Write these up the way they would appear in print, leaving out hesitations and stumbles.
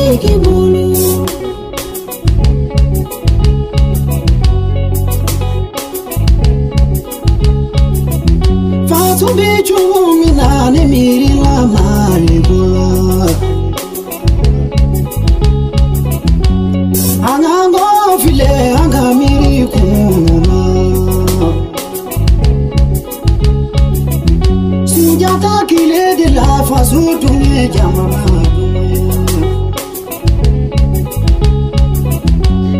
matiki bulu. Fatu bichu minane miri la maligula. Angango file anga miri kuma. Sujata kile de la fasu tunye jamama.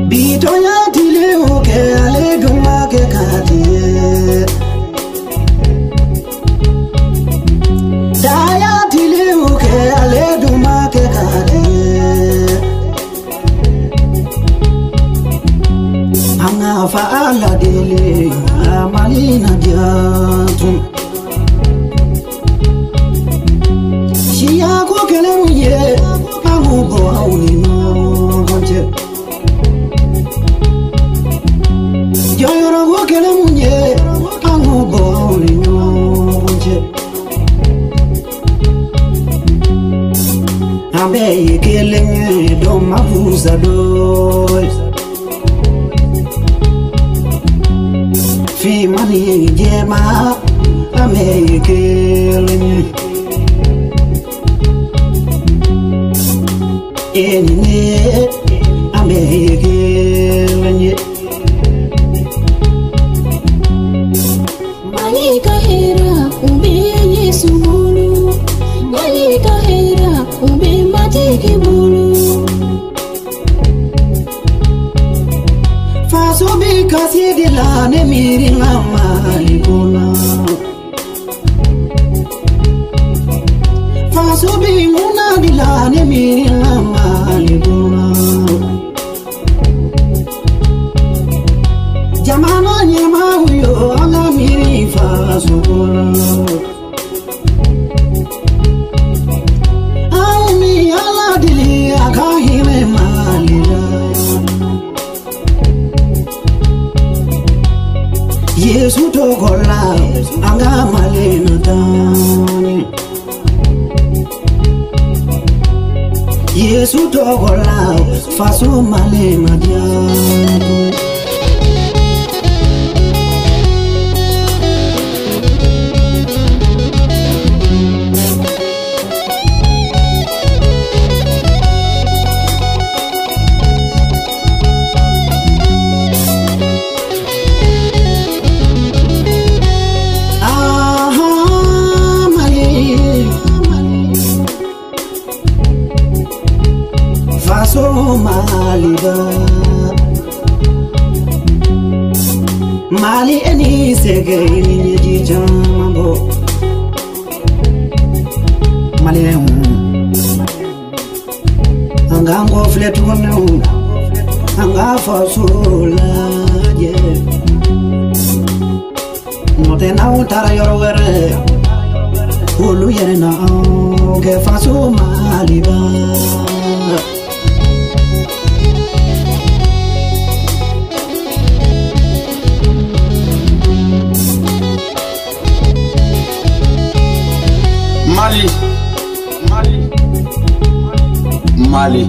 Bitoya tile oke ale duma ke katiye. Daya tile oke ale duma ke katiye. Anga faala dele amalina jatun. Shia ko kele muye amu bo auni no bonje. Joyoro ko kele muye amu bo auni no bonje. Abe kele nye do mafuza do. Fi mani jema ame kele nye. Ene amegelanye Malika hera umbe Yesu bulu. Malika hera umbe matiki bulu. Faso bikasi de la ne miri la malikuna. Faso bi muna di la ne miri la maliguna. Jamana nyama huyo anga miri faso bola. Aumi ala dili akahime malila. Yesu tokola anga malena tani. Yesu tokola faso malena diabu. Faso malida Mali eni sege ini jijambo Mali Angango fletunu Anga faso la je Note na utara yorowere Ulu yere na ke faso malida Mali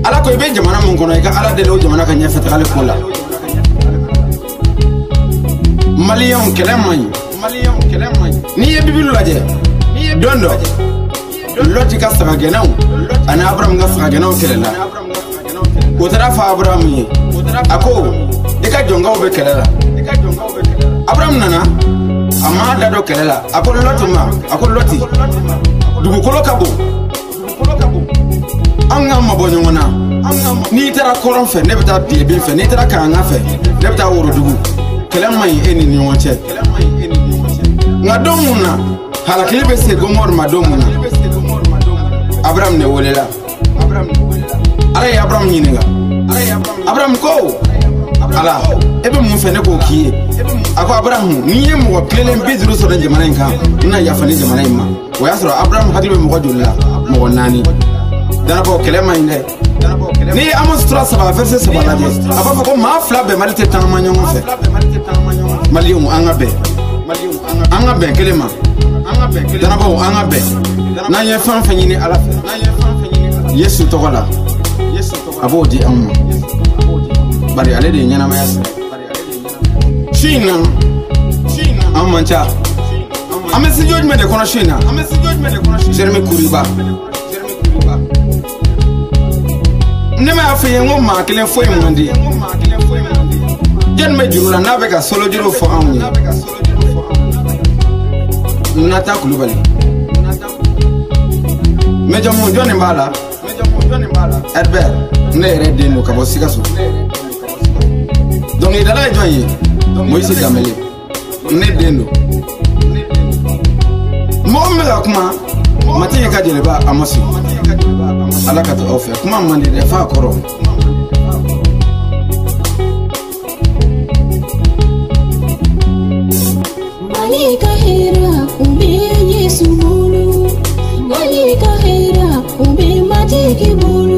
ala ko be jamana mun kono ka ala de lo jamana ka nyefata ala kula Maliyon kelemay ni ye bibilu laje dondo loti ka saga genaw ana Abraham ga saga genaw kelela o tara fa Abraham ye ako de ka jonga o be kelela Abraham nana ama dado kelela ako loti dugu kolo kabo anga mabonyo ngona ni tara koron fe ne beta biebe fe ni tara kanga fe ne beta woro dugu kelemay eni ni wonche ngadomuna hala kilibe se gomor madomuna Abraham ne wolela ala Abraham nyinga Abraham ko ala ebe mun fe ne ko kiye ako Abraham ni ye mo klelen bezuru so de jamana nka na ya fani jamana imma wa yasro Abraham hadibe mo ko jolla mo nani dana bo kelemay ne ni Amos 3 verset 7 la de aba ko ma flabe malite tan manyo fe malium anga be kelema dana bo anga be na ye fan fanyini ala fe Yesu tokola abo di amma bari ale de nyana mayasa China amma cha amesi judgment de kono China Jeremy Kuriba nema afiye ngoma kile foi mwandi jen me jurula nabeka solo juro fo amni nata kulubali mejo mo joni mbala Herbert ne rede no kabo sikaso donc idala joyi Moïse Gamele ne dendo mo mela kuma mati ka jele ba amasi alaka to ofe kuma mandi de fa koro Malika hera umbe Yesu bulu Malika hera umbe matiki bulu